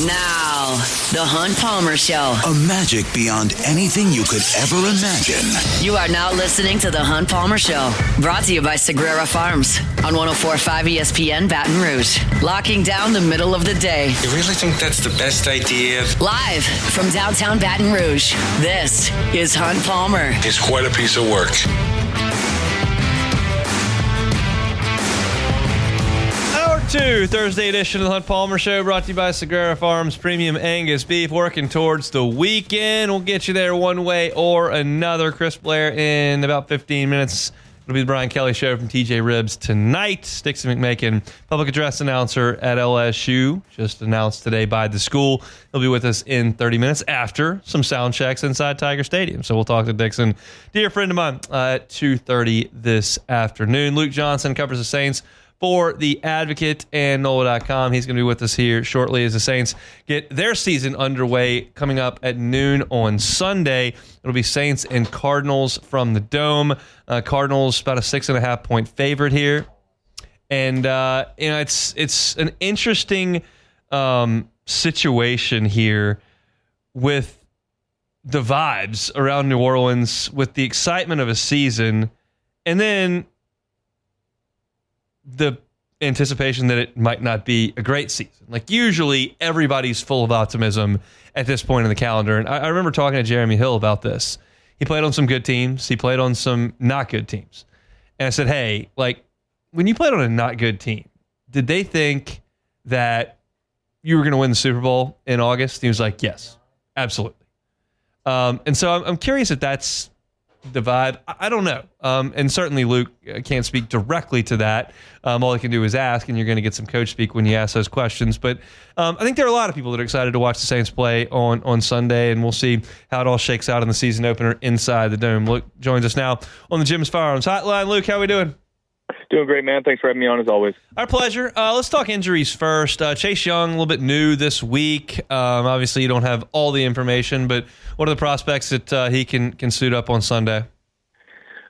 Now, the Hunt Palmer Show. A magic beyond anything you could ever imagine. You are now listening to the Hunt Palmer Show. Brought to you by Sagrera Farms on 104.5 ESPN Baton Rouge. Locking down the middle of the day. You really think that's the best idea? Live from downtown Baton Rouge, this is Hunt Palmer. It's quite a piece of work. Hour 2, Thursday edition of the Hunt Palmer Show, brought to you by Sagrera Farms Premium Angus Beef. Working towards the weekend. We'll get you there one way or another. Chris Blair in about 15 minutes. It'll be the Brian Kelly Show from TJ Ribs tonight. Dixon McMakin, public address announcer at LSU, just announced today by the school. He'll be with us in 30 minutes after some sound checks inside Tiger Stadium. So we'll talk to Dixon, dear friend of mine, at 2:30 this afternoon. Luke Johnson covers the Saints for The Advocate and NOLA.com. He's going to be with us here shortly as the Saints get their season underway coming up at noon on Sunday. It'll be Saints and Cardinals from the Dome. Cardinals about a 6.5 point favorite here. And, it's an interesting situation here with the vibes around New Orleans with the excitement of a season and then the anticipation that it might not be a great season. Like usually everybody's full of optimism at this point in the calendar. And I remember talking to Jeremy Hill about this. He played on some good teams. He played on some not good teams. And I said, hey, like when you played on a not good team, did they think that you were going to win the Super Bowl in August? He was like, yes, absolutely. And so I'm curious if that's the vibe. I don't know. And certainly Luke can't speak directly to that. All he can do is ask, and you're going to get some coach speak when you ask those questions. But I think there are a lot of people that are excited to watch the Saints play on Sunday, and we'll see how it all shakes out in the season opener inside the Dome. Luke joins us now on the Jim's Firearms Hotline. Luke, how we doing? Doing great, man. Thanks for having me on, as always. Our pleasure. Let's talk injuries first. Chase Young, a little bit new this week. Obviously, you don't have all the information, but what are the prospects that he can suit up on Sunday?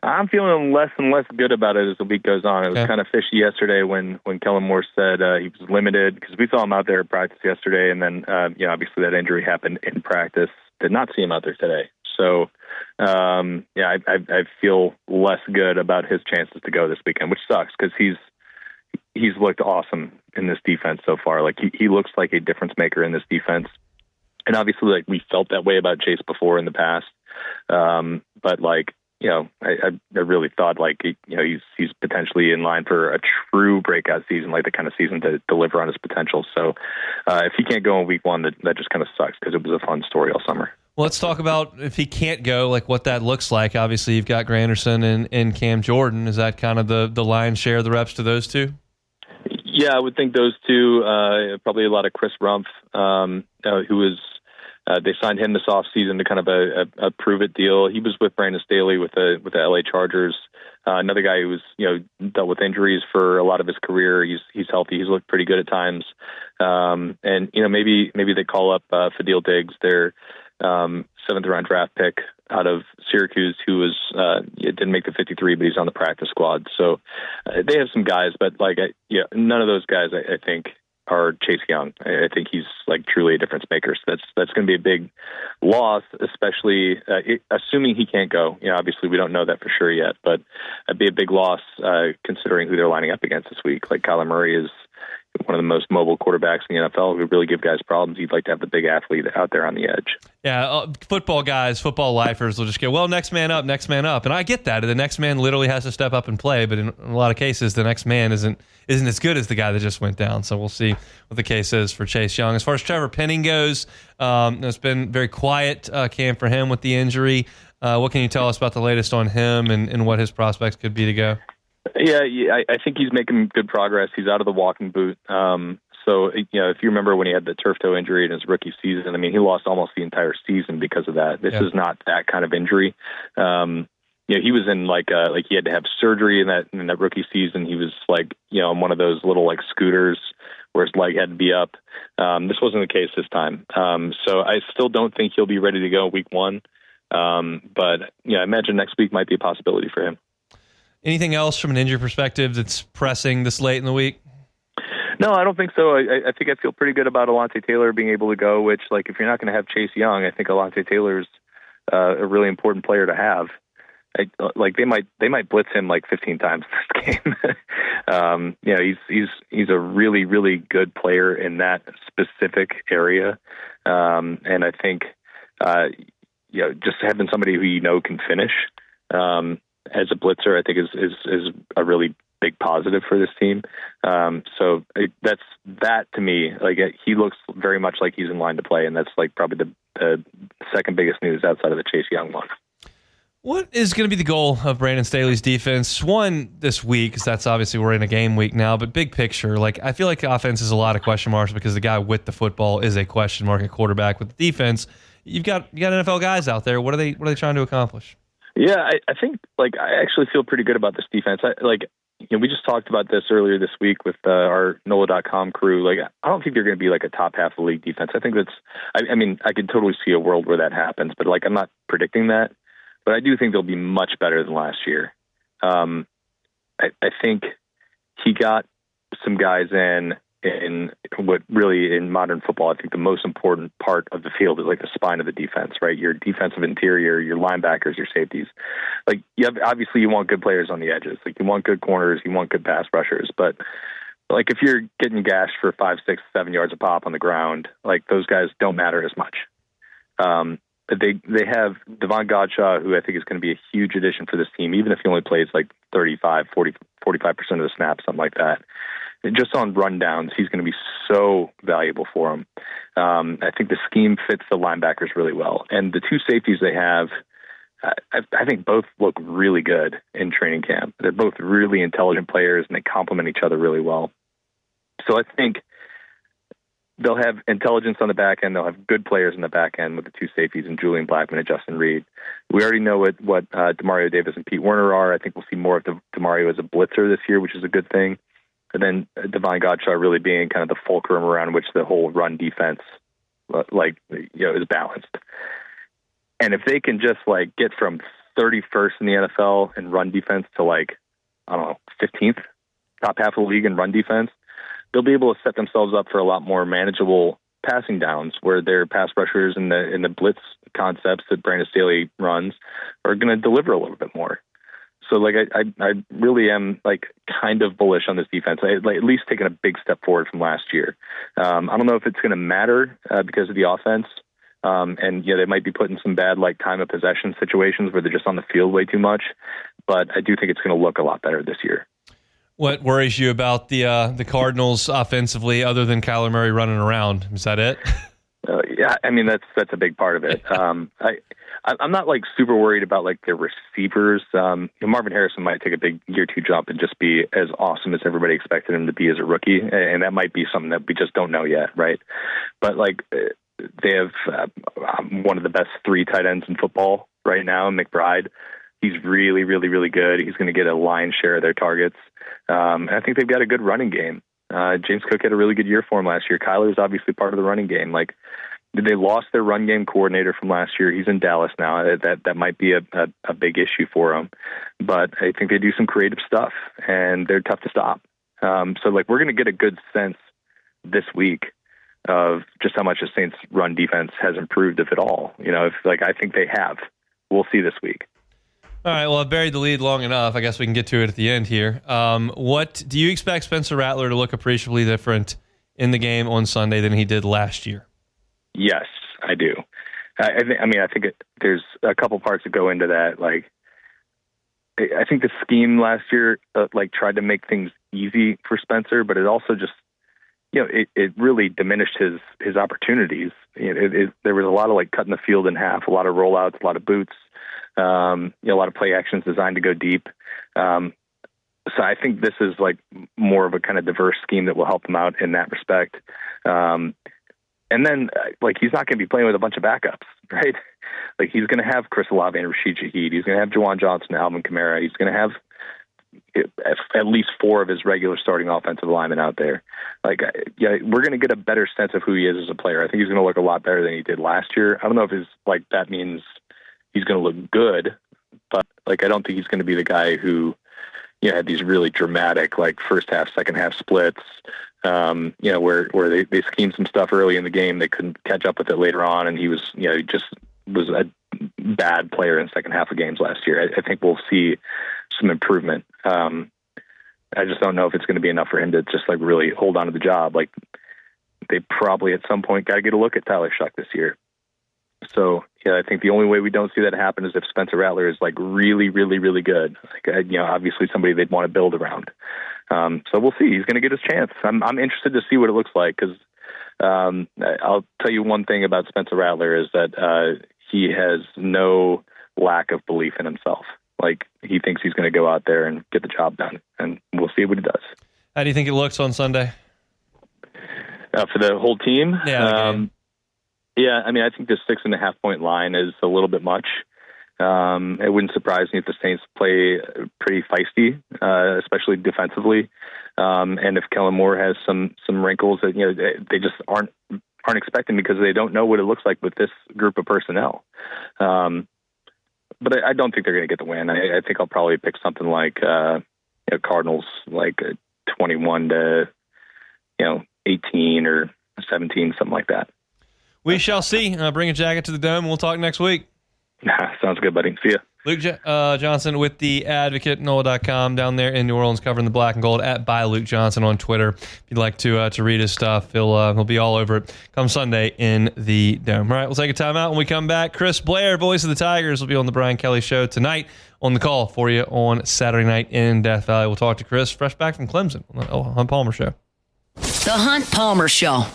I'm feeling less and less good about it as the week goes on. It was kind of fishy yesterday when Kellen Moore said he was limited, because we saw him out there at practice yesterday, and then obviously that injury happened in practice. Did not see him out there today. So, I feel less good about his chances to go this weekend, which sucks because he's looked awesome in this defense so far. Like he looks like a difference maker in this defense, and obviously like we felt that way about Chase before in the past. But like I really thought like he's potentially in line for a true breakout season, like the kind of season to deliver on his potential. So if he can't go in week one, that just kind of sucks because it was a fun story all summer. Well, let's talk about if he can't go, like what that looks like. Obviously, you've got Granderson and Cam Jordan. Is that kind of the lion's share of the reps to those two? Yeah, I would think those two. Probably a lot of Chris Rumpf, who was. They signed him this offseason to kind of a prove-it deal. He was with Brandon Staley with the LA Chargers. Another guy who was dealt with injuries for a lot of his career. He's healthy. He's looked pretty good at times. And maybe they call up Fadil Diggs, their 7th round draft pick out of Syracuse, who was didn't make the 53, but he's on the practice squad. So they have some guys, but none of those guys I think are Chase Young. I think he's like truly a difference maker. So that's going to be a big loss, especially assuming he can't go. Obviously we don't know that for sure yet, but it'd be a big loss considering who they're lining up against this week. Like Kyler Murray is one of the most mobile quarterbacks in the NFL who really give guys problems. You'd like to have the big athlete out there on the edge. Yeah, football guys, football lifers will just go, well, next man up. And I get that. The next man literally has to step up and play, but in a lot of cases, the next man isn't as good as the guy that just went down. So we'll see what the case is for Chase Young. As far as Trevor Penning goes, it's been very quiet camp for him with the injury. What can you tell us about the latest on him and what his prospects could be to go? Yeah, I think he's making good progress. He's out of the walking boot. So, if you remember when he had the turf toe injury in his rookie season, I mean, he lost almost the entire season because of that. This is not that kind of injury. He was in he had to have surgery in that rookie season. He was on one of those little scooters where his leg had to be up. This wasn't the case this time. So I still don't think he'll be ready to go week one. But I imagine next week might be a possibility for him. Anything else from an injury perspective that's pressing this late in the week? No, I don't think so. I think I feel pretty good about Alontae Taylor being able to go, which, like, if you're not going to have Chase Young, I think Alontae Taylor's a really important player to have. They might blitz him like 15 times this game. He's a really, really good player in that specific area. And I think, just having somebody who can finish as a blitzer, I think is a really big positive for this team. That's that to me. Like, he looks very much like he's in line to play, and that's like probably the second biggest news outside of the Chase Young one. What is going to be the goal of Brandon Staley's defense? One, this week, because that's obviously we're in a game week now, but big picture, like, I feel like the offense is a lot of question marks because the guy with the football is a question mark at quarterback. With the defense, you got NFL guys out there. What are they trying to accomplish? Yeah, I think, like, I actually feel pretty good about this defense. We just talked about this earlier this week with our NOLA.com crew. Like, I don't think they're going to be like a top half of the league defense. I think I could totally see a world where that happens, but like, I'm not predicting that. But I do think they'll be much better than last year. I think he got some guys in what really in modern football, I think the most important part of the field is like the spine of the defense, right? Your defensive interior, your linebackers, your safeties. Like, obviously you want good players on the edges. Like, you want good corners, you want good pass rushers. But like, if you're getting gashed for 5, 6, 7 yards a pop on the ground, like, those guys don't matter as much. But they have Devon Godshaw, who I think is going to be a huge addition for this team, even if he only plays like 35, 40, 45% of the snaps, something like that. And just on rundowns, he's going to be so valuable for him. I think the scheme fits the linebackers really well. And the two safeties they have, I think both look really good in training camp. They're both really intelligent players, and they complement each other really well. So I think they'll have intelligence on the back end. They'll have good players in the back end with the two safeties and Julian Blackman and Justin Reed. We already know what Demario Davis and Pete Werner are. I think we'll see more of Demario as a blitzer this year, which is a good thing. And then Devon Godshaw really being kind of the fulcrum around which the whole run defense, is balanced. And if they can just like get from 31st in the NFL in run defense to 15th, top half of the league in run defense, they'll be able to set themselves up for a lot more manageable passing downs where their pass rushers and the blitz concepts that Brandon Staley runs are going to deliver a little bit more. So I really am kind of bullish on this defense. At least taking a big step forward from last year. I don't know if it's going to matter because of the offense. They might be put in some bad time of possession situations where they're just on the field way too much. But I do think it's going to look a lot better this year. What worries you about the Cardinals offensively, other than Kyler Murray running around? Is that it? Yeah, I mean that's a big part of it. I'm not super worried about their receivers. Marvin Harrison might take a big year 2 jump and just be as awesome as everybody expected him to be as a rookie, and that might be something that we just don't know yet, right? But they have one of the best 3 tight ends in football right now, McBride. He's really, really, really good. He's going to get a lion's share of their targets. And I think they've got a good running game. James Cook had a really good year for him last year. Kyler is obviously part of the running game. They lost their run game coordinator from last year. He's in Dallas now. That might be a big issue for them. But I think they do some creative stuff, and they're tough to stop. So we're going to get a good sense this week of just how much the Saints' run defense has improved, if at all. I think they have. We'll see this week. All right, well, I've buried the lead long enough. I guess we can get to it at the end here. What do you expect Spencer Rattler to look appreciably different in the game on Sunday than he did last year? Yes, I do. I think there's a couple parts that go into that. I think the scheme last year tried to make things easy for Spencer, but it also just it really diminished his opportunities. There was a lot of cutting the field in half, a lot of rollouts, a lot of boots. A lot of play actions designed to go deep. So I think this is more of a kind of diverse scheme that will help them out in that respect. And then he's not going to be playing with a bunch of backups, right? He's going to have Chris Olave and Rashid Shaheed. He's going to have Juwan Johnson and Alvin Kamara. He's going to have at least 4 of his regular starting offensive linemen out there. We're going to get a better sense of who he is as a player. I think he's going to look a lot better than he did last year. I don't know if that means he's going to look good, but I don't think he's going to be the guy who, had these really dramatic, like first half, second half splits, where they schemed some stuff early in the game. They couldn't catch up with it later on. And he was, he just was a bad player in the second half of games last year. I think we'll see some improvement. I just don't know if it's going to be enough for him to just like really hold on to the job. Like they probably at some point got to get a look at Tyler Shuck this year. So I think the only way we don't see that happen is if Spencer Rattler is like really, really, really good. Like, obviously somebody they'd want to build around. So we'll see. He's going to get his chance. I'm interested to see what it looks like because I'll tell you one thing about Spencer Rattler is that he has no lack of belief in himself. Like he thinks he's going to go out there and get the job done, and we'll see what he does. How do you think it looks on Sunday? For the whole team? Yeah. Yeah, I mean, I think the 6.5 point line is a little bit much. It wouldn't surprise me if the Saints play pretty feisty, especially defensively. And if Kellen Moore has some wrinkles that they just aren't expecting because they don't know what it looks like with this group of personnel. But I don't think they're going to get the win. I think I'll probably pick something like Cardinals, like 21 to 18 or 17, something like that. We shall see. Bring a jacket to the Dome, and we'll talk next week. Sounds good, buddy. See ya. Luke Johnson with The Advocate, NOLA.com, down there in New Orleans, covering the black and gold, @by Luke Johnson on Twitter. If you'd like to read his stuff, he'll be all over it come Sunday in the Dome. All right, we'll take a timeout. When we come back, Chris Blair, voice of the Tigers, will be on the Brian Kelly Show tonight on the call for you on Saturday night in Death Valley. We'll talk to Chris, fresh back from Clemson, on the Hunt Palmer Show. The Hunt Palmer Show.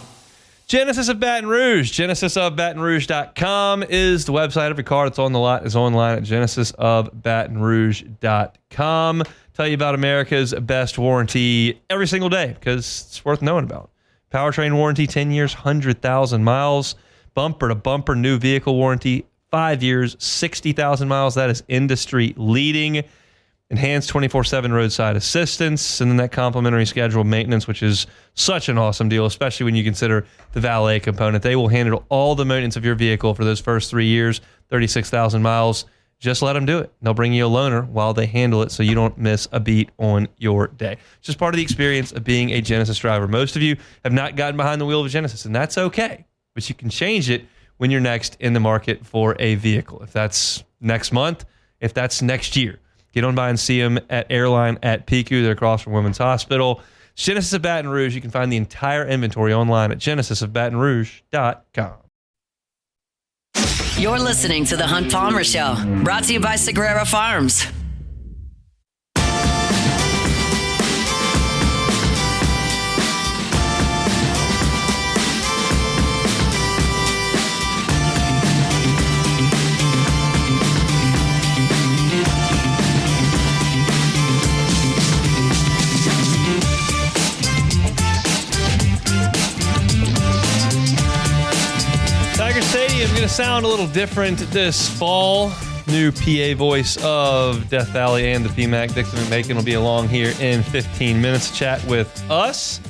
Genesis of Baton Rouge. GenesisofBatonRouge.com is the website. Every car that's on the lot is online at GenesisofBatonRouge.com. Tell you about America's best warranty every single day because it's worth knowing about. Powertrain warranty, 10 years, 100,000 miles. Bumper to bumper new vehicle warranty, 5 years, 60,000 miles. That is industry leading. Enhanced 24/7 roadside assistance, and then that complimentary scheduled maintenance, which is such an awesome deal, especially when you consider the valet component. They will handle all the maintenance of your vehicle for those first 3 years, 36,000 miles. Just let them do it. They'll bring you a loaner while they handle it so you don't miss a beat on your day. It's just part of the experience of being a Genesis driver. Most of you have not gotten behind the wheel of a Genesis, and that's okay, but you can change it when you're next in the market for a vehicle. If that's next month, if that's next year. Get on by and see them at Airline at PQ. They're across from Women's Hospital. Genesis of Baton Rouge. You can find the entire inventory online at GenesisofBatonRouge.com. You're listening to The Hunt Palmer Show, brought to you by Sagrera Farms. Stadium going to sound a little different this fall. New PA voice of Death Valley and the PMAC, Dixon McMakin, will be along here in 15 minutes to chat with us.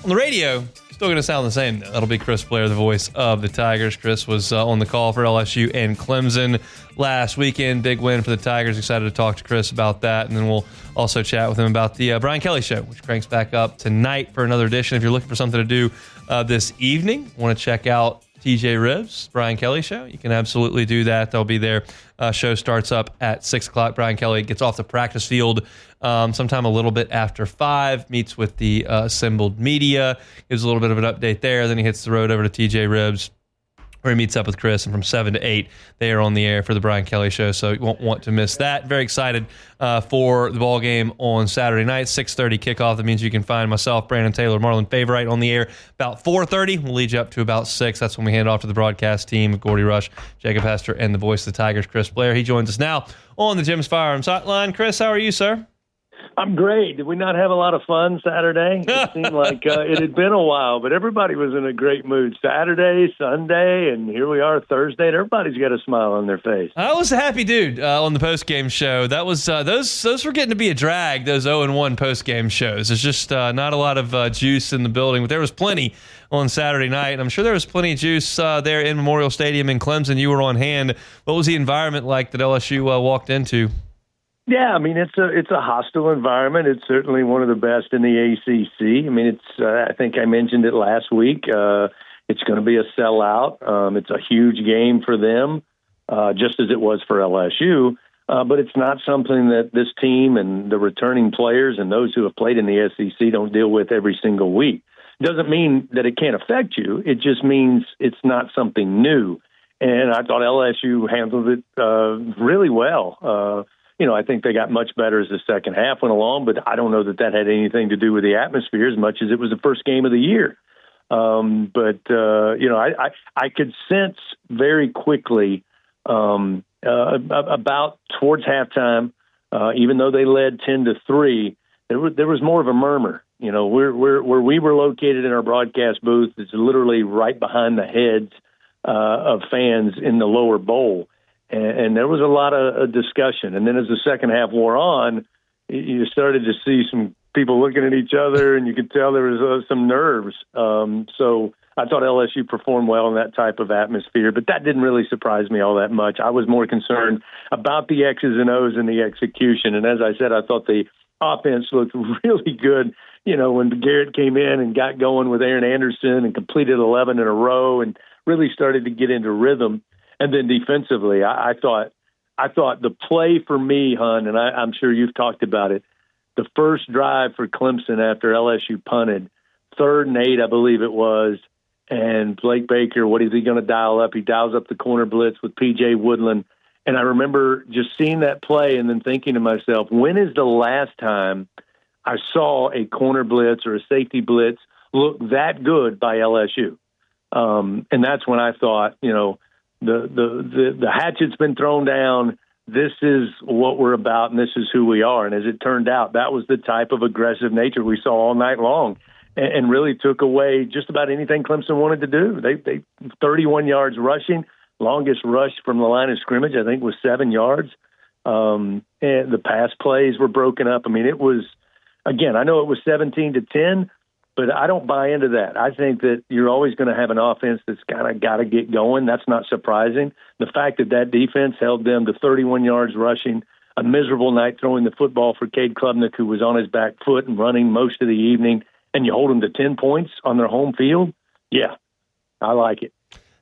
On the radio, still going to sound the same, though. That'll be Chris Blair, the voice of the Tigers. Chris was on the call for LSU and Clemson last weekend. Big win for the Tigers. Excited to talk to Chris about that. And then we'll also chat with him about the Brian Kelly Show, which cranks back up tonight for another edition. If you're looking for something to do this evening, want to check out TJ Ribs, Brian Kelly Show, you can absolutely do that. They'll be there. Show starts up at 6 o'clock. Brian Kelly gets off the practice field sometime a little bit after 5, meets with the assembled media, gives a little bit of an update there. Then he hits the road over to TJ Ribs, where he meets up with Chris, and from 7 to 8, they are on the air for the Brian Kelly Show, so you won't want to miss that. Very excited for the ball game on Saturday night, 6:30 kickoff. That means you can find myself, Brandon Taylor, Marlon Favorite on the air about 4:30. We'll lead you up to about 6. That's when we hand off to the broadcast team, Gordy Rush, Jacob Hester, and the voice of the Tigers, Chris Blair. He joins us now on the Jim's Firearms Hotline. Chris, how are you, sir? I'm great. Did we not have a lot of fun Saturday? It seemed like it had been a while, but everybody was in a great mood. Saturday, Sunday, and here we are Thursday, and everybody's got a smile on their face. I was a happy dude on the post-game show. That was those were getting to be a drag, those 0-1 post-game shows. There's just not a lot of juice in the building, but there was plenty on Saturday night, and I'm sure there was plenty of juice there in Memorial Stadium in Clemson. You were on hand. What was the environment like that LSU walked into? Yeah, I mean, it's a hostile environment. It's certainly one of the best in the ACC. I mean, it's I think I mentioned it last week. It's going to be a sellout. It's a huge game for them, just as it was for LSU. But it's not something that this team and the returning players and those who have played in the SEC don't deal with every single week. Doesn't mean that it can't affect you. It just means it's not something new. And I thought LSU handled it really well. I think they got much better as the second half went along, but I don't know that had anything to do with the atmosphere as much as it was the first game of the year. I could sense very quickly about towards halftime, even though they led 10-3, there was more of a murmur. Where we were located in our broadcast booth is literally right behind the heads of fans in the lower bowl. And there was a lot of discussion. And then as the second half wore on, you started to see some people looking at each other, and you could tell there was some nerves. So I thought LSU performed well in that type of atmosphere, but that didn't really surprise me all that much. I was more concerned about the X's and O's and the execution. And as I said, I thought the offense looked really good, when Garrett came in and got going with Aaron Anderson and completed 11 in a row and really started to get into rhythm. And then defensively, I thought the play for me, Hun, and I'm sure you've talked about it, the first drive for Clemson after LSU punted, 3rd and 8, I believe it was, and Blake Baker, what is he going to dial up? He dials up the corner blitz with P.J. Woodland. And I remember just seeing that play and then thinking to myself, when is the last time I saw a corner blitz or a safety blitz look that good by LSU? And that's when I thought, the hatchet's been thrown down. This is what we're about, and this is who we are. And as it turned out, that was the type of aggressive nature we saw all night long, and really took away just about anything Clemson wanted to do. They 31 yards rushing, longest rush from the line of scrimmage, I think, was 7 yards. And the pass plays were broken up. I mean, it was, again, I know it was 17-10, but I don't buy into that. I think that you're always going to have an offense that's kind of got to get going. That's not surprising. The fact that defense held them to 31 yards rushing, a miserable night throwing the football for Cade Klubnik, who was on his back foot and running most of the evening, and you hold them to 10 points on their home field? Yeah, I like it.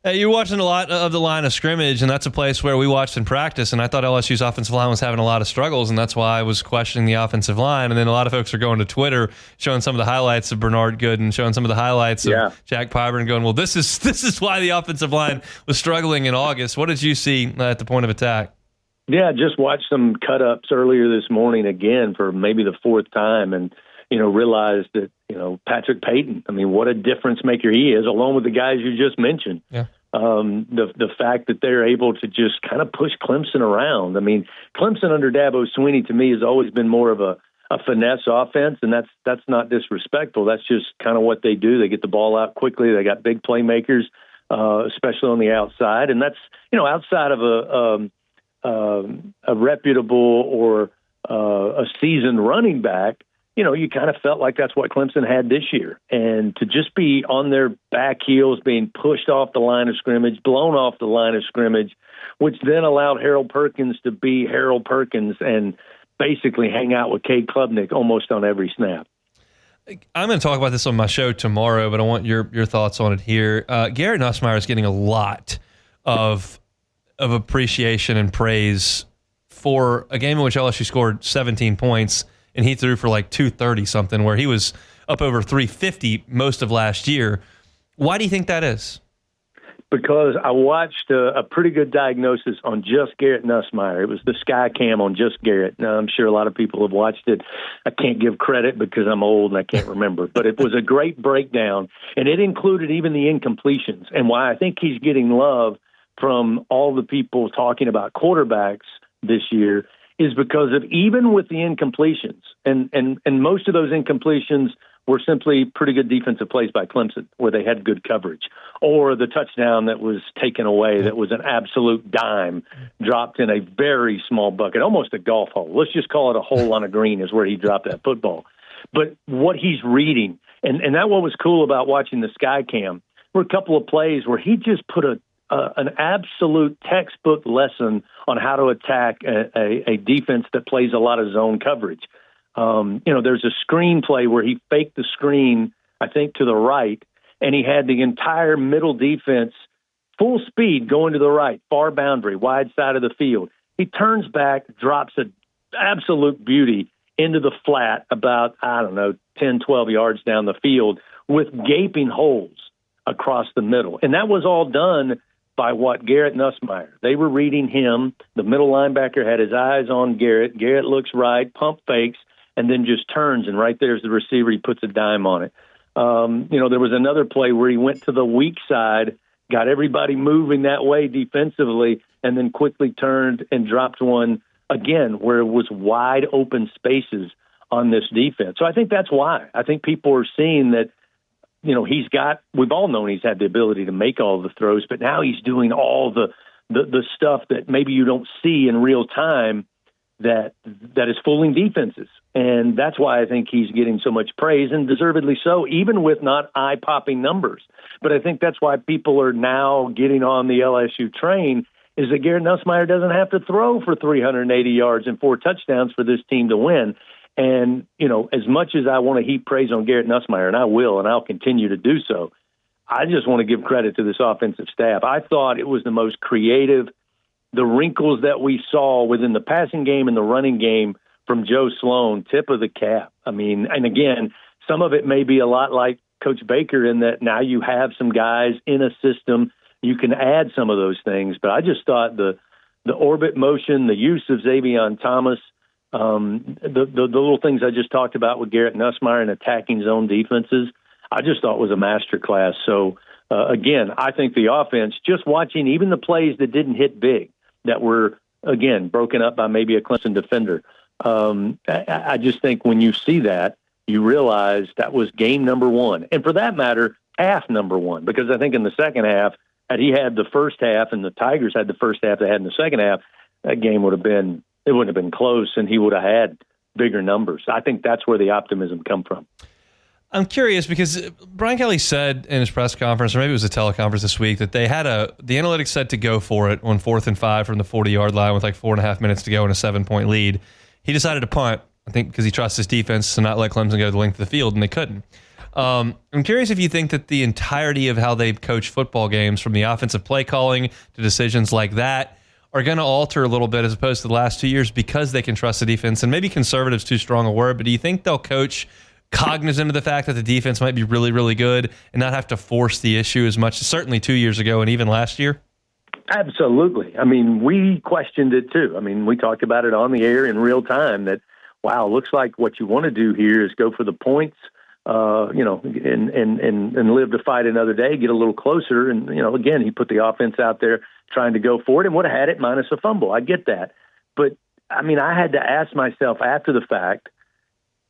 You're watching a lot of the line of scrimmage, and that's a place where we watched in practice, and I thought LSU's offensive line was having a lot of struggles, and that's why I was questioning the offensive line. And then a lot of folks are going to Twitter, showing some of the highlights of Bernard Good and showing some of the highlights of Jack Pyburn, and going, well, this is why the offensive line was struggling in August. What did you see at the point of attack? Yeah, just watched some cut-ups earlier this morning again for maybe the 4th time, and realized that, Patrick Payton, I mean, what a difference maker he is, along with the guys you just mentioned. Yeah. The fact that they're able to just kind of push Clemson around. I mean, Clemson under Dabo Swinney, to me, has always been more of a finesse offense, and that's not disrespectful. That's just kind of what they do. They get the ball out quickly. They got big playmakers, especially on the outside, and that's, outside of a reputable or a seasoned running back, you kind of felt like that's what Clemson had this year. And to just be on their back heels, being pushed off the line of scrimmage, blown off the line of scrimmage, which then allowed Harold Perkins to be Harold Perkins and basically hang out with Cade Klubnik almost on every snap. I'm going to talk about this on my show tomorrow, but I want your thoughts on it here. Garrett Nussmeier is getting a lot of appreciation and praise for a game in which LSU scored 17 points, and he threw for like 230-something, where he was up over 350 most of last year. Why do you think that is? Because I watched a pretty good diagnosis on just Garrett Nussmeier. It was the Sky Cam on just Garrett. Now, I'm sure a lot of people have watched it. I can't give credit because I'm old and I can't remember. But it was a great breakdown, and it included even the incompletions. And why I think he's getting love from all the people talking about quarterbacks this year is because of, even with the incompletions, and most of those incompletions were simply pretty good defensive plays by Clemson where they had good coverage, or the touchdown that was taken away that was an absolute dime dropped in a very small bucket, almost a golf hole. Let's just call it a hole on a green is where he dropped that football. But what he's reading, and that what was cool about watching the Sky Cam, were a couple of plays where he just put a an absolute textbook lesson on how to attack a defense that plays a lot of zone coverage. There's a screen play where he faked the screen, I think, to the right, and he had the entire middle defense full speed going to the right, far boundary, wide side of the field. He turns back, drops an absolute beauty into the flat about, 10, 12 yards down the field with gaping holes across the middle. And that was all done by Garrett Nussmeier. They were reading him. The middle linebacker had his eyes on Garrett. Garrett looks right, pump fakes, and then just turns, and right there's the receiver. He puts a dime on it. There was another play where he went to the weak side, got everybody moving that way defensively, and then quickly turned and dropped one again where it was wide open spaces on this defense. So I think that's why. I think people are seeing that, we've all known he's had the ability to make all the throws, but now he's doing all the stuff that maybe you don't see in real time that is fooling defenses. And that's why I think he's getting so much praise, and deservedly so, even with not eye-popping numbers. But I think that's why people are now getting on the LSU train, is that Garrett Nussmeier doesn't have to throw for 380 yards and 4 touchdowns for this team to win. And, as much as I want to heap praise on Garrett Nussmeier, and I will, and I'll continue to do so, I just want to give credit to this offensive staff. I thought it was the most creative. The wrinkles that we saw within the passing game and the running game from Joe Sloan, tip of the cap. I mean, and again, some of it may be a lot like Coach Baker in that now you have some guys in a system. You can add some of those things. But I just thought the orbit motion, the use of Xavier Thomas, the little things I just talked about with Garrett Nussmeier and attacking zone defenses, I just thought was a masterclass. So, again, I think the offense, just watching even the plays that didn't hit big, that were, again, broken up by maybe a Clemson defender, I just think when you see that, you realize that was game number one. And for that matter, half number one, because I think in the second half, had he had the first half and the Tigers had the first half they had in the second half, that game wouldn't have been close, and he would have had bigger numbers. I think that's where the optimism come from. I'm curious because Brian Kelly said in his press conference, or maybe it was a teleconference this week, that they had the analytics said to go for it on 4th and 5 from the 40-yard line with like 4.5 minutes to go and a 7-point lead. He decided to punt, I think because he trusts his defense to not let Clemson go the length of the field, and they couldn't. I'm curious if you think that the entirety of how they coach football games, from the offensive play calling to decisions like that, are going to alter a little bit as opposed to the last 2 years because they can trust the defense. And maybe conservative's too strong a word, but do you think they'll coach cognizant of the fact that the defense might be really, really good and not have to force the issue as much, certainly 2 years ago and even last year? Absolutely. I mean, we questioned it too. I mean, we talked about it on the air in real time that, wow, looks like what you want to do here is go for the points, and live to fight another day, get a little closer. And, again, he put the offense out there trying to go for it and would have had it minus a fumble. I get that. But, I mean, I had to ask myself after the fact,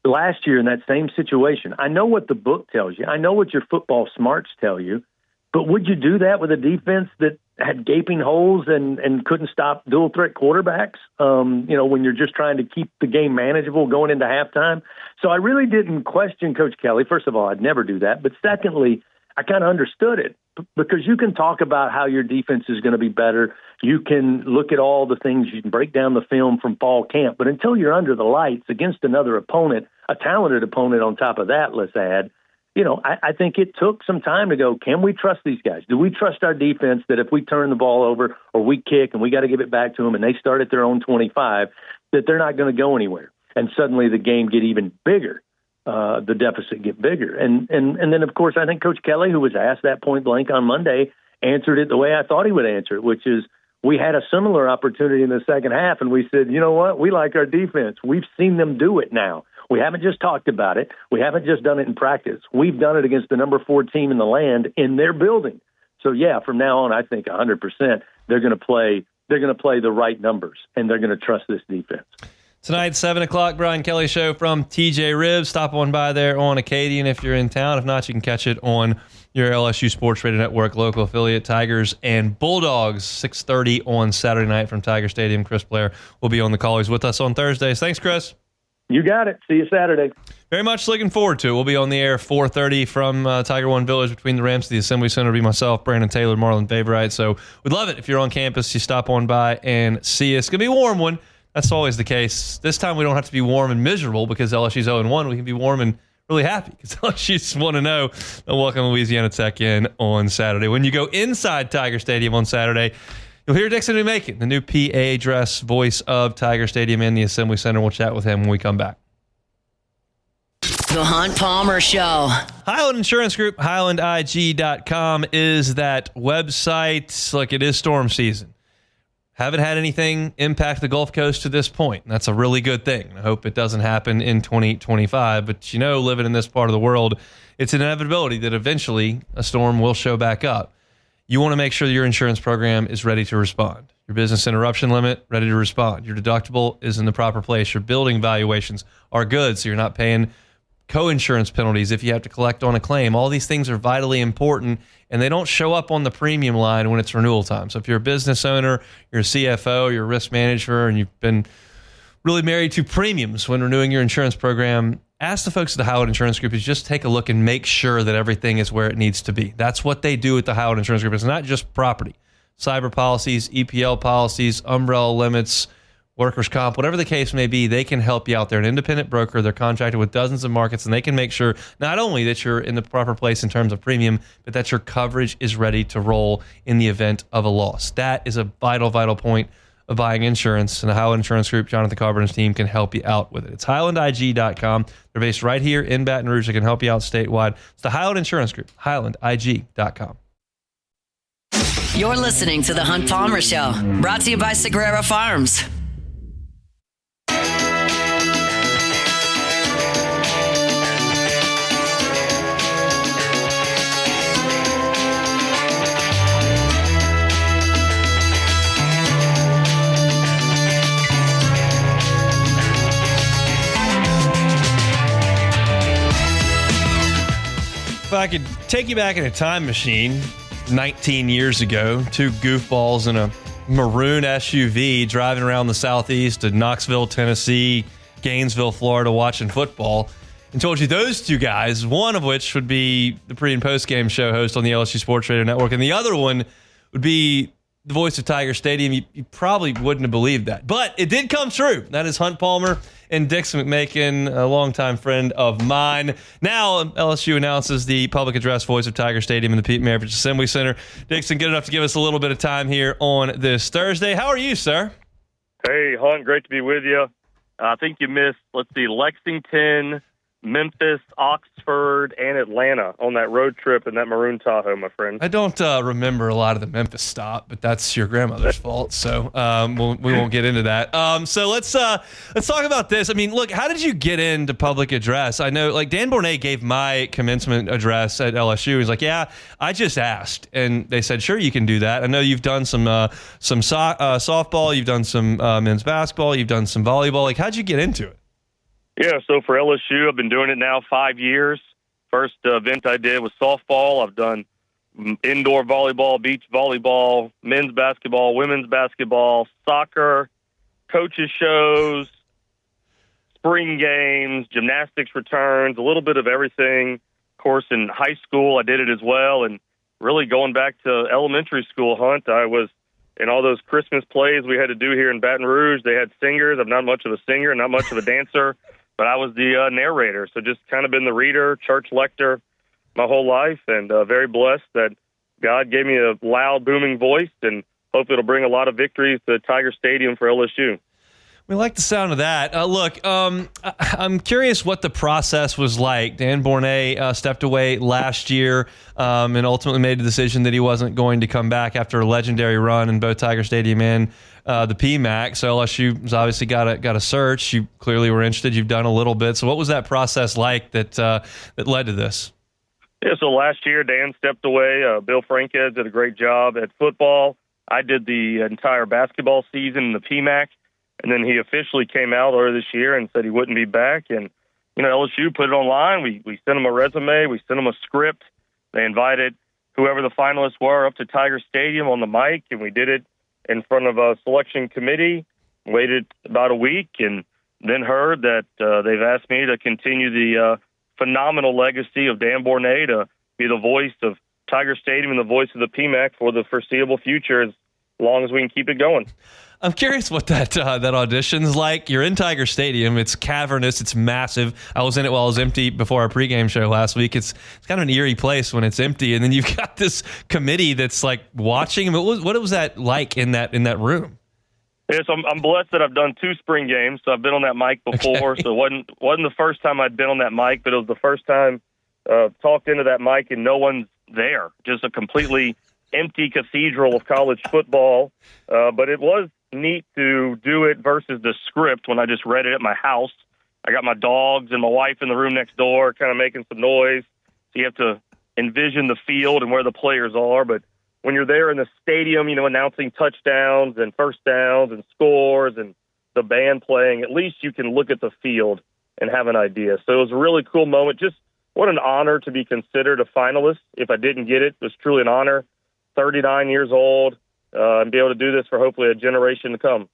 last year in that same situation, I know what the book tells you. I know what your football smarts tell you. But would you do that with a defense that had gaping holes and couldn't stop dual threat quarterbacks, when you're just trying to keep the game manageable going into halftime? So I really didn't question Coach Kelly. First of all, I'd never do that. But secondly, I kind of understood it because you can talk about how your defense is going to be better. You can look at all the things. You can break down the film from fall camp. But until you're under the lights against another opponent, a talented opponent on top of that, let's add, I think it took some time to go, can we trust these guys? Do we trust our defense that if we turn the ball over or we kick and we got to give it back to them and they start at their own 25, that they're not going to go anywhere? And suddenly the game get even bigger, the deficit get bigger. And then, of course, I think Coach Kelly, who was asked that point blank on Monday, answered it the way I thought he would answer it, which is we had a similar opportunity in the second half, and we said, you know what, we like our defense. We've seen them do it now. We haven't just talked about it. We haven't just done it in practice. We've done it against the number 4 team in the land in their building. So, yeah, from now on, I think 100% they're going to play the right numbers, and they're going to trust this defense. Tonight, 7 o'clock, Brian Kelly Show from TJ Ribs. Stop on by there on Acadian if you're in town. If not, you can catch it on your LSU Sports Radio Network local affiliate, Tigers and Bulldogs, 6:30 on Saturday night from Tiger Stadium. Chris Blair will be on the call. He's with us on Thursdays. Thanks, Chris. You got it. See you Saturday. Very much looking forward to it. We'll be on the air 4:30 from Tiger One Village between the ramps of the Assembly Center. It'll be myself, Brandon Taylor, Marlon Favorite. So we'd love it if you're on campus. You stop on by and see us. It's going to be a warm one. That's always the case. This time we don't have to be warm and miserable because LSU's 0-1. We can be warm and really happy because LSU's 1-0. They'll welcome Louisiana Tech in on Saturday. When you go inside Tiger Stadium on Saturday, you'll hear Dixon McMakin, the new PA address voice of Tiger Stadium in the Assembly Center. We'll chat with him when we come back. The Hunt Palmer Show. Highland Insurance Group, HighlandIG.com is that website. Look, it is storm season. Haven't had anything impact the Gulf Coast to this point. That's a really good thing. I hope it doesn't happen in 2025. But, living in this part of the world, it's an inevitability that eventually a storm will show back up. You want to make sure that your insurance program is ready to respond. Your business interruption limit, ready to respond. Your deductible is in the proper place. Your building valuations are good, so you're not paying co-insurance penalties if you have to collect on a claim. All these things are vitally important, and they don't show up on the premium line when it's renewal time. So if you're a business owner, you're a CFO, you're a risk manager, and you've been really married to premiums when renewing your insurance program, ask the folks at the Howard Insurance Group to just take a look and make sure that everything is where it needs to be. That's what they do at the Howard Insurance Group. It's not just property. Cyber policies, EPL policies, umbrella limits, workers' comp, whatever the case may be, they can help you out. They're an independent broker. They're contracted with dozens of markets, and they can make sure not only that you're in the proper place in terms of premium, but that your coverage is ready to roll in the event of a loss. That is a vital, vital point of buying insurance, and the Highland Insurance Group, Jonathan Carpenter's team, can help you out with it. It's HighlandIG.com. They're based right here in Baton Rouge. They can help you out statewide. It's the Highland Insurance Group, HighlandIG.com. You're listening to The Hunt Palmer Show, brought to you by Sagrera Farms. If I could take you back in a time machine 19 years ago, two goofballs in a maroon SUV driving around the southeast of Knoxville, Tennessee, Gainesville, Florida, watching football, and told you those two guys, one of which would be the pre- and post-game show host on the LSU Sports Radio Network, and the other one would be the voice of Tiger Stadium, you probably wouldn't have believed that. But it did come true. That is Hunt Palmer and Dixon McMakin, a longtime friend of mine. Now LSU announces the public address voice of Tiger Stadium in the Pete Maravich Assembly Center. Dixon, good enough to give us a little bit of time here on this Thursday. How are you, sir? Hey, Hunt, great to be with you. I think you missed, Lexington, Memphis, Oxford, and Atlanta on that road trip in that maroon Tahoe, my friend. I don't remember a lot of the Memphis stop, but that's your grandmother's fault, so we won't get into that. So let's talk about this. I mean, look, how did you get into public address? I know, Dan Bournet gave my commencement address at LSU. He's like, yeah, I just asked, and they said, sure, you can do that. I know you've done some softball, you've done some men's basketball, you've done some volleyball. How'd you get into it? Yeah, so for LSU, I've been doing it now 5 years. First event I did was softball. I've done indoor volleyball, beach volleyball, men's basketball, women's basketball, soccer, coaches shows, spring games, gymnastics returns, a little bit of everything. Of course, in high school, I did it as well. And really going back to elementary school, Hunt, I was in all those Christmas plays we had to do here in Baton Rouge. They had singers. I'm not much of a singer, not much of a dancer. But I was the narrator, so just kind of been the reader, church lector my whole life, and very blessed that God gave me a loud, booming voice, and hope it'll bring a lot of victories to Tiger Stadium for LSU. We like the sound of that. Look, I'm curious what the process was like. Dan Bournet stepped away last year and ultimately made the decision that he wasn't going to come back after a legendary run in both Tiger Stadium and the PMAC. So LSU's obviously got a search. You clearly were interested. You've done a little bit. So what was that process like that led to this? Yeah, so last year Dan stepped away. Bill Frankhead did a great job at football. I did the entire basketball season in the PMAC. And then he officially came out earlier this year and said he wouldn't be back. And, LSU put it online. We sent him a resume. We sent him a script. They invited whoever the finalists were up to Tiger Stadium on the mic, and we did it in front of a selection committee. Waited about a week, and then heard that they've asked me to continue the phenomenal legacy of Dan Bournet to be the voice of Tiger Stadium and the voice of the PMAC for the foreseeable future as long as we can keep it going. I'm curious what that audition's like. You're in Tiger Stadium. It's cavernous. It's massive. I was in it while it was empty before our pregame show last week. It's kind of an eerie place when it's empty, and then you've got this committee that's like watching. What was that like in that room? Yes, I'm blessed that I've done 2 spring games, so I've been on that mic before. Okay. So it wasn't the first time I'd been on that mic, but it was the first time talked into that mic and no one's there. Just a completely empty cathedral of college football. But it was neat to do it versus the script when I just read it at my house. I got my dogs and my wife in the room next door kind of making some noise. So you have to envision the field and where the players are. But when you're there in the stadium, announcing touchdowns and first downs and scores and the band playing, at least you can look at the field and have an idea. So it was a really cool moment. Just what an honor to be considered a finalist. If I didn't get it, it was truly an honor. 39 years old, and be able to do this for hopefully a generation to come.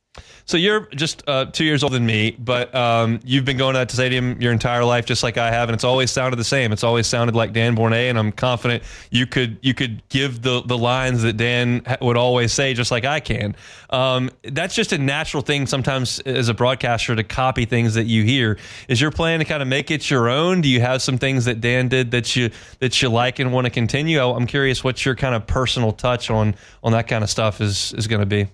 So you're just 2 years older than me, but you've been going to that stadium your entire life, just like I have, and it's always sounded the same. It's always sounded like Dan Bournet, and I'm confident you could give the lines that Dan would always say, just like I can. That's just a natural thing sometimes as a broadcaster to copy things that you hear. Is your plan to kind of make it your own? Do you have some things that Dan did that you like and want to continue? I'm curious what your kind of personal touch on that kind of stuff is going to be.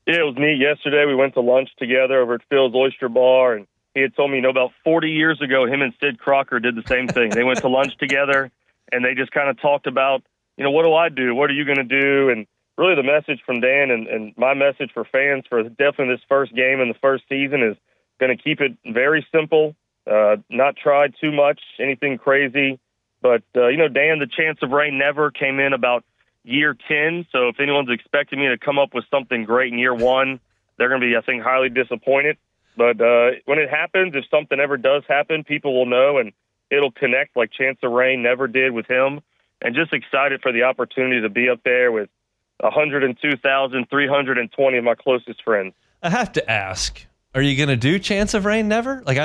Yeah, it was neat. Yesterday we went to lunch together over at Phil's Oyster Bar, and he had told me, about 40 years ago, him and Sid Crocker did the same thing. They went to lunch together, and they just kind of talked about, what do I do? What are you going to do? And really the message from Dan and my message for fans for definitely this first game in the first season is going to keep it very simple, not try too much, anything crazy. But, Dan, the chance of rain never came in about year 10. So if anyone's expecting me to come up with something great in year 1, they're going to be, I think, highly disappointed. But when it happens, if something ever does happen, people will know and it'll connect like Chance of Rain never did with him. And just excited for the opportunity to be up there with 102,320 of my closest friends. I have to ask, are you going to do Chance of Rain Never? Like,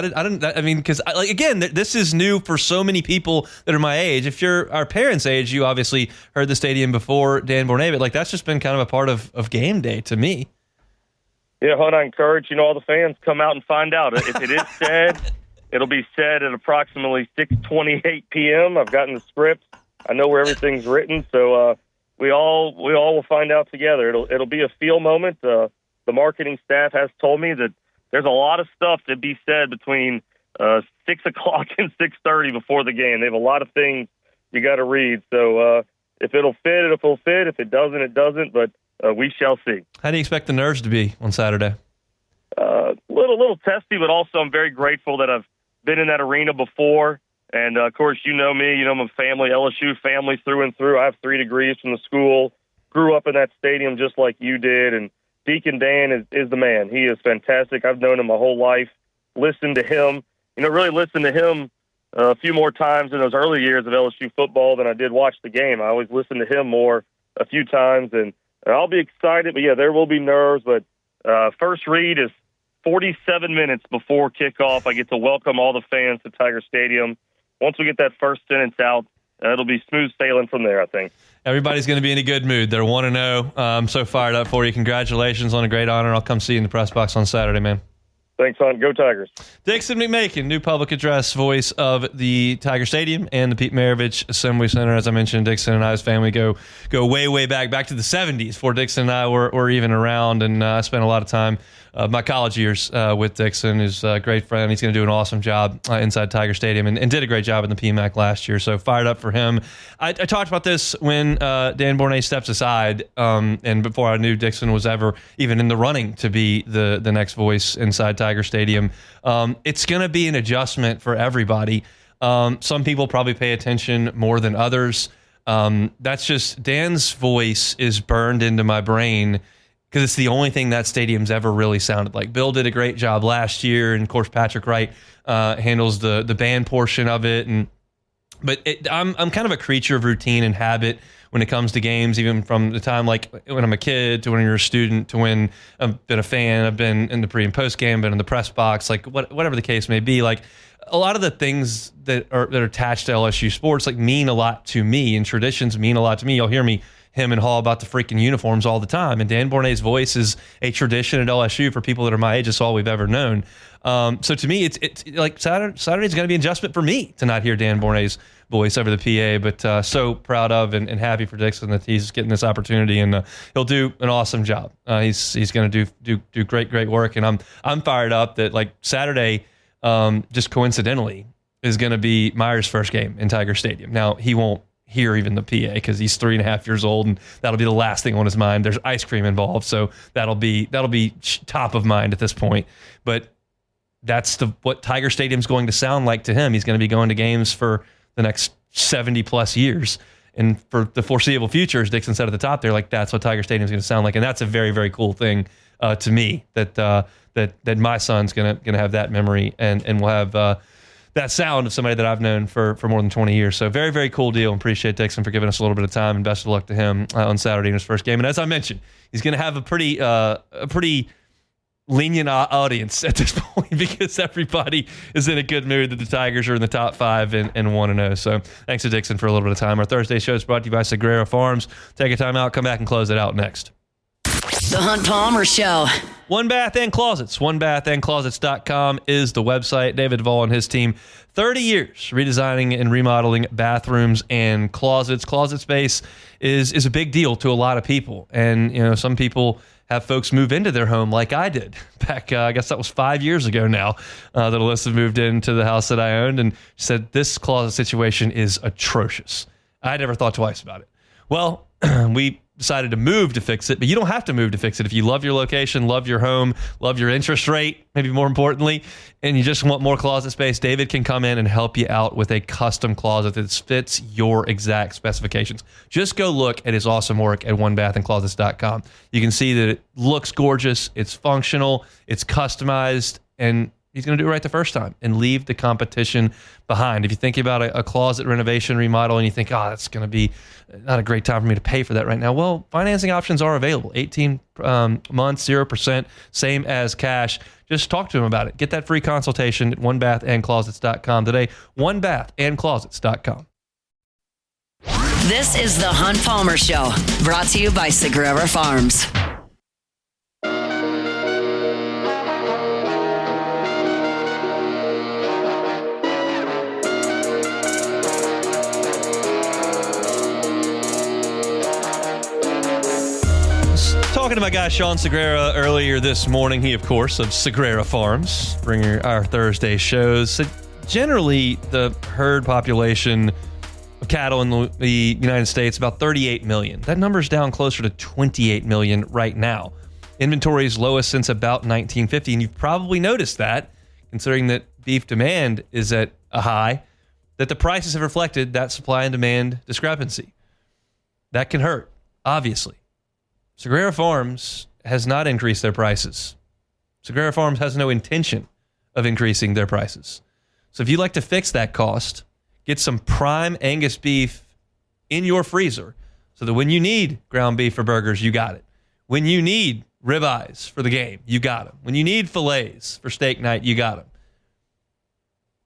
because again, this is new for so many people that are my age. If you're our parents' age, you obviously heard the stadium before Dan Bournet, but that's just been kind of a part of game day to me. Yeah, Hunt, I encourage, all the fans come out and find out. If it is said, it'll be said at approximately 6:28 p.m. I've gotten the script. I know where everything's written, so we all will find out together. It'll be a feel moment. The marketing staff has told me that there's a lot of stuff to be said between 6 o'clock and 6:30 before the game. They have a lot of things you got to read. So if it'll fit, it'll fit. If it doesn't, it doesn't. But we shall see. How do you expect the nerves to be on Saturday? Little testy, but also I'm very grateful that I've been in that arena before. And, of course, me, I'm a family, LSU family through and through. I have 3 degrees from the school, grew up in that stadium just like you did, and Deacon Dan is the man. He is fantastic. I've known him my whole life, listened to him, really listened to him a few more times in those early years of LSU football than I did watch the game. I always listened to him more a few times, and I'll be excited. But, yeah, there will be nerves. But first read is 47 minutes before kickoff. I get to welcome all the fans to Tiger Stadium. Once we get that first sentence out, it'll be smooth sailing from there, I think. Everybody's going to be in a good mood. They're 1-0. I'm so fired up for you. Congratulations on a great honor. I'll come see you in the press box on Saturday, man. Thanks, Hunt. Go Tigers. Dixon McMakin, new public address voice of the Tiger Stadium and the Pete Maravich Assembly Center. As I mentioned, Dixon and I's family go way, way back to the 70s before Dixon and I were even around. And I spent a lot of time my college years with Dixon. He's a great friend. He's going to do an awesome job inside Tiger Stadium and did a great job in the PMAC last year. So fired up for him. I talked about this when Dan Bournet steps aside and before I knew Dixon was ever even in the running to be the next voice inside Tiger Stadium. It's going to be an adjustment for everybody. Some people probably pay attention more than others. That's just Dan's voice is burned into my brain because it's the only thing that stadium's ever really sounded like. Bill did a great job last year, and of course Patrick Wright handles the band portion of it. But I'm kind of a creature of routine and habit when it comes to games, even from the time like when I'm a kid to when you're a student to when I've been a fan, I've been in the pre and post game, been in the press box, like whatever the case may be. Like a lot of the things that are attached to LSU sports like mean a lot to me, and traditions mean a lot to me. You'll hear me him and Hall about the freaking uniforms all the time. And Dan Bournet's voice is a tradition at LSU for people that are my age. It's all we've ever known. So to me, it's like Saturday's going to be an adjustment for me to not hear Dan Bournet's voice over the PA, but so proud of and happy for Dixon that he's getting this opportunity, and he'll do an awesome job. He's going to do great work, and I'm fired up that like Saturday, just coincidentally, is going to be Meyer's first game in Tiger Stadium. Now he won't hear even the PA because he's 3.5 years old, and that'll be the last thing on his mind. There's ice cream involved, so that'll be top of mind at this point. But that's what Tiger Stadium's going to sound like to him. He's going to be going to games for the next 70 plus years, and for the foreseeable future, as Dixon said at the top there, like that's what Tiger Stadium's going to sound like, and that's a very, very cool thing to me that my son's going to have that memory and will have that sound of somebody that I've known for more than 20 years. So very, very cool deal. Appreciate Dixon for giving us a little bit of time, and best of luck to him on Saturday in his first game. And as I mentioned, he's going to have a pretty lenient audience at this point because everybody is in a good mood that the Tigers are in the top 5 and 1-0. So thanks to Dixon for a little bit of time. Our Thursday show is brought to you by Sagrera Farms. Take a time out, come back and close it out next. The Hunt Palmer Show. One Bath and Closets. OneBathAndClosets.com is the website. David Duvall and his team, 30 years redesigning and remodeling bathrooms and closets. Closet space is a big deal to a lot of people. And, some people have folks move into their home like I did back, I guess that was 5 years ago now, that Alyssa moved into the house that I owned and said, this closet situation is atrocious. I never thought twice about it. Well, we decided to move to fix it, but you don't have to move to fix it. If you love your location, love your home, love your interest rate, maybe more importantly, and you just want more closet space, David can come in and help you out with a custom closet that fits your exact specifications. Just go look at his awesome work at OneBathAndClosets.com. You can see that it looks gorgeous, it's functional, it's customized, and he's going to do it right the first time and leave the competition behind. If you think about a closet renovation, remodel, and you think, that's going to be not a great time for me to pay for that right now. Well, financing options are available. 18 months, 0%, same as cash. Just talk to him about it. Get that free consultation at OneBathAndClosets.com today. OneBathAndClosets.com. This is the Hunt Palmer Show, brought to you by Sagrera Farms. Talking to my guy Sean Sagrera earlier this morning. He, of course, of Sagrera Farms, bringing our Thursday shows. So generally, the herd population of cattle in the United States about 38 million. That number's down closer to 28 million right now. Inventory is lowest since about 1950, and you've probably noticed that, considering that beef demand is at a high, that the prices have reflected that supply and demand discrepancy. That can hurt, obviously. Sagrera Farms has not increased their prices. Sagrera Farms has no intention of increasing their prices. So if you'd like to fix that cost, get some prime Angus beef in your freezer so that when you need ground beef for burgers, you got it. When you need ribeyes for the game, you got them. When you need fillets for steak night, you got them.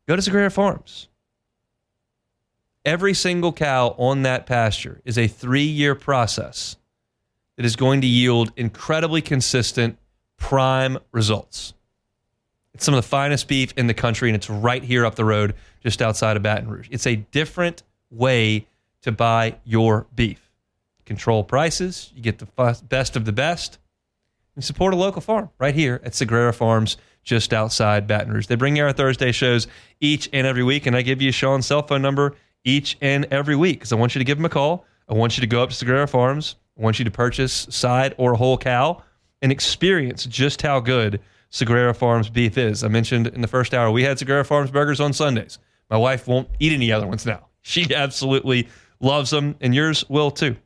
Go to Sagrera Farms. Every single cow on that pasture is a 3-year process that is going to yield incredibly consistent prime results. It's some of the finest beef in the country, and it's right here up the road, just outside of Baton Rouge. It's a different way to buy your beef. Control prices, you get the best of the best, and support a local farm right here at Sagrera Farms, just outside Baton Rouge. They bring you our Thursday shows each and every week, and I give you Sean's cell phone number each and every week because I want you to give him a call. I want you to go up to Sagrera Farms. I want you to purchase side or whole cow and experience just how good Sagrera Farms beef is. I mentioned in the first hour, we had Sagrera Farms burgers on Sundays. My wife won't eat any other ones now. She absolutely loves them, and yours will too.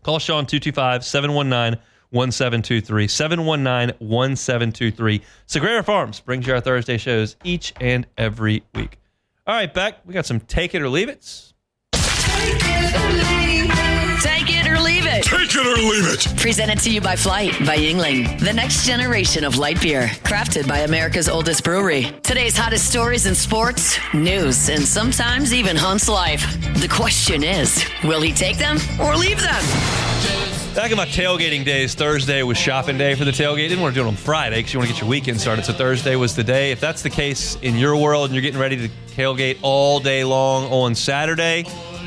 Call Sean 225-719-1723. 719-1723. Sagrera Farms brings you our Thursday shows each and every week. All right, Beck, we got some Take It or Leave It. Take it or leave it. Take it or leave it. Take it or leave it. Presented to you by Flight by Yingling, the next generation of light beer, crafted by America's oldest brewery. Today's hottest stories in sports, news, and sometimes even Hunt's life. The question is, will he take them or leave them? Back in my tailgating days, Thursday was shopping day for the tailgate. Didn't want to do it on Friday because you want to get your weekend started. So Thursday was the day. If that's the case in your world and you're getting ready to tailgate all day long on Saturday,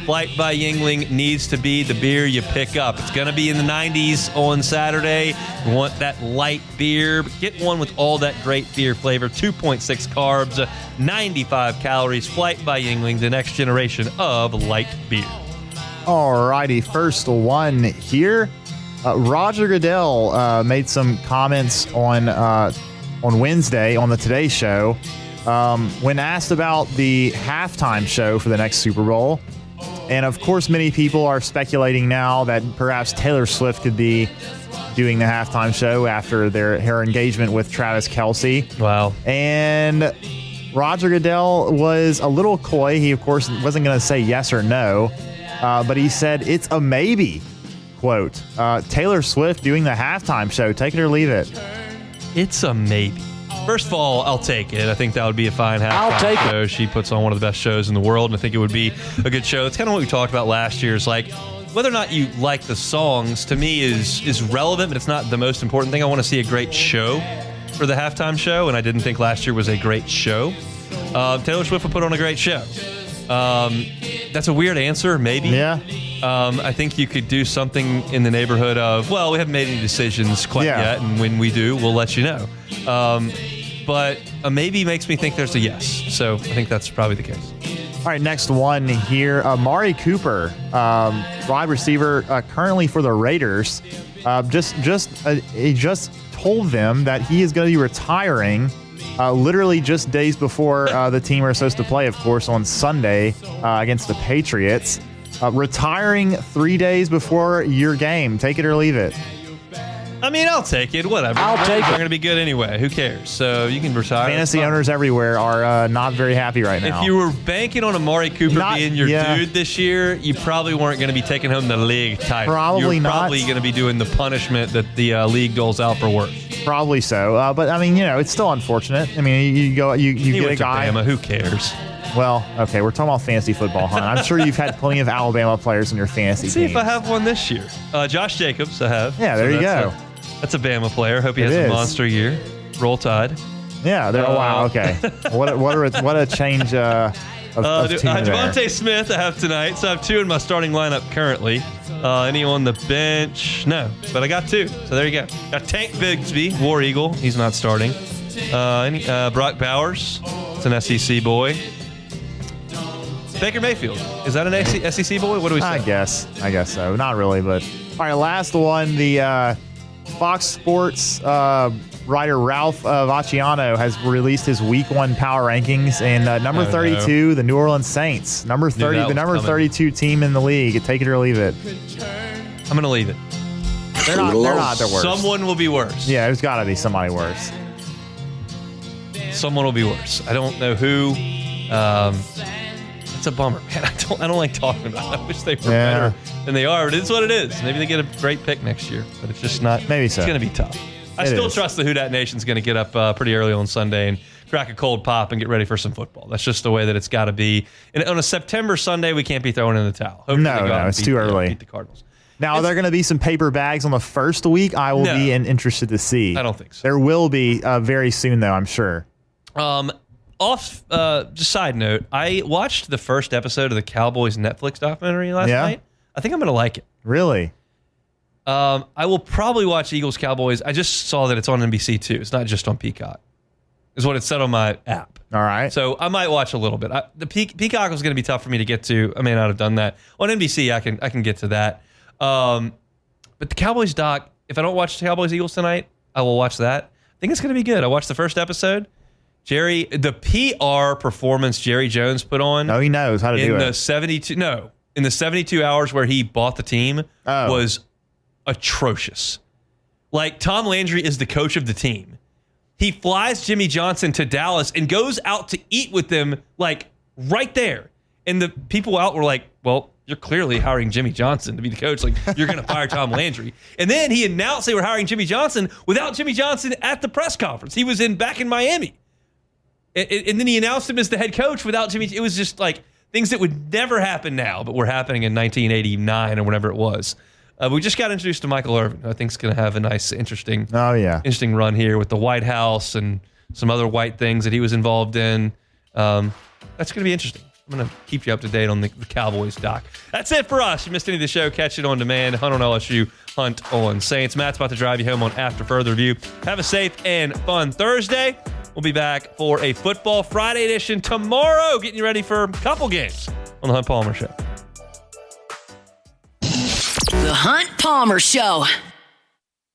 Flight by Yingling needs to be the beer you pick up. It's going to be in the 90s on Saturday. You want that light beer. Get one with all that great beer flavor. 2.6 carbs, 95 calories. Flight by Yingling, the next generation of light beer. All righty, first one here. Roger Goodell made some comments on Wednesday on the Today Show when asked about the halftime show for the next Super Bowl. And, of course, many people are speculating now that perhaps Taylor Swift could be doing the halftime show after her engagement with Travis Kelce. Wow. And Roger Goodell was a little coy. He, of course, wasn't going to say yes or no, but he said it's a maybe, quote. Taylor Swift doing the halftime show. Take it or leave it. It's a maybe. First of all, I'll take it. I think that would be a fine halftime show. She puts on one of the best shows in the world, and I think it would be a good show. It's kind of what we talked about last year. It's like whether or not you like the songs, to me, is relevant, but it's not the most important thing. I want to see a great show for the halftime show, and I didn't think last year was a great show. Taylor Swift will put on a great show. That's a weird answer, maybe. Yeah. I think you could do something in the neighborhood of, well, we haven't made any decisions quite yet, and when we do, we'll let you know. But a maybe makes me think there's a yes. So I think that's probably the case. All right, next one here. Amari Cooper, wide receiver currently for the Raiders, he just told them that he is going to be retiring literally just days before the team are supposed to play, of course, on Sunday against the Patriots. Retiring 3 days before your game. Take it or leave it. I mean, I'll take it. Whatever. I'll take it. They're going to be good anyway. Who cares? So you can retire. Fantasy owners everywhere are not very happy right now. If you were banking on Amari Cooper being your dude this year, you probably weren't going to be taking home the league title. Probably You're not. probably going to be doing the punishment that the league doles out for work. Probably so. But, I mean, it's still unfortunate. I mean, you get a guy. Alabama. Who cares? Well, okay, we're talking about fantasy football, huh? I'm sure you've had plenty of Alabama players in your fantasy Let's see teams. if I have one this year. Josh Jacobs, I have. Yeah, there you go. That's a Bama player. Hope he has a monster year. Roll Tide. Yeah, wow, okay. What a change of team Devontae Smith I have tonight, so I have two in my starting lineup currently. Any on the bench? No, but I got two. So there you go. Got Tank Bigsby, War Eagle. He's not starting. Brock Bowers. It's an SEC boy. Baker Mayfield. Is that an SEC boy? What do we say? I guess so. Not really, but all right. Last one. The Fox Sports writer Ralph Vacciano has released his Week 1 power rankings, and number 32, the New Orleans Saints. Number 30, the number 32 team in the league. Take it or leave it. I'm gonna leave it. They're not the worst. Someone will be worse. Yeah, there's got to be somebody worse. Someone will be worse. I don't know who. It's a bummer, man. I don't like talking about it. I wish they were better than they are, but it's what it is. Maybe they get a great pick next year, but it's just not. Maybe so. It's going to be tough. I still trust the Who Dat Nation's going to get up pretty early on Sunday and crack a cold pop and get ready for some football. That's just the way that it's got to be. And on a September Sunday, we can't be throwing in the towel. Hopefully no, it's too early. Beat the Cardinals. Now, are there going to be some paper bags on the first week? I will be interested to see. I don't think so. There will be very soon, though, I'm sure. Just side note, I watched the first episode of the Cowboys Netflix documentary last night. I think I'm going to like it. Really? I will probably watch Eagles Cowboys. I just saw that it's on NBC too. It's not just on Peacock. Is what it said on my app. All right. So I might watch a little bit. The Peacock was going to be tough for me to get to. I may not have done that. On NBC, I can get to that. But the Cowboys doc, if I don't watch the Cowboys Eagles tonight, I will watch that. I think it's going to be good. I watched the first episode. The PR performance Jerry Jones put on. Oh, he knows how to do it. In the 72 hours where he bought the team was atrocious. Like, Tom Landry is the coach of the team. He flies Jimmy Johnson to Dallas and goes out to eat with them, like, right there. And the people out were like, well, you're clearly hiring Jimmy Johnson to be the coach. Like, you're going to fire Tom Landry. And then he announced they were hiring Jimmy Johnson without Jimmy Johnson at the press conference. He was back in Miami. And then he announced him as the head coach without Jimmy. It was just like things that would never happen now, but were happening in 1989 or whenever it was. We just got introduced to Michael Irvin, who I think is going to have a nice, interesting run here with the White House and some other white things that he was involved in. That's going to be interesting. I'm going to keep you up to date on the Cowboys doc. That's it for us. If you missed any of the show, catch it on demand. Hunt on LSU, Hunt on Saints. Matt's about to drive you home on After Further Review. Have a safe and fun Thursday. We'll be back for a Football Friday edition tomorrow, getting you ready for a couple games on the Hunt Palmer Show. The Hunt Palmer Show.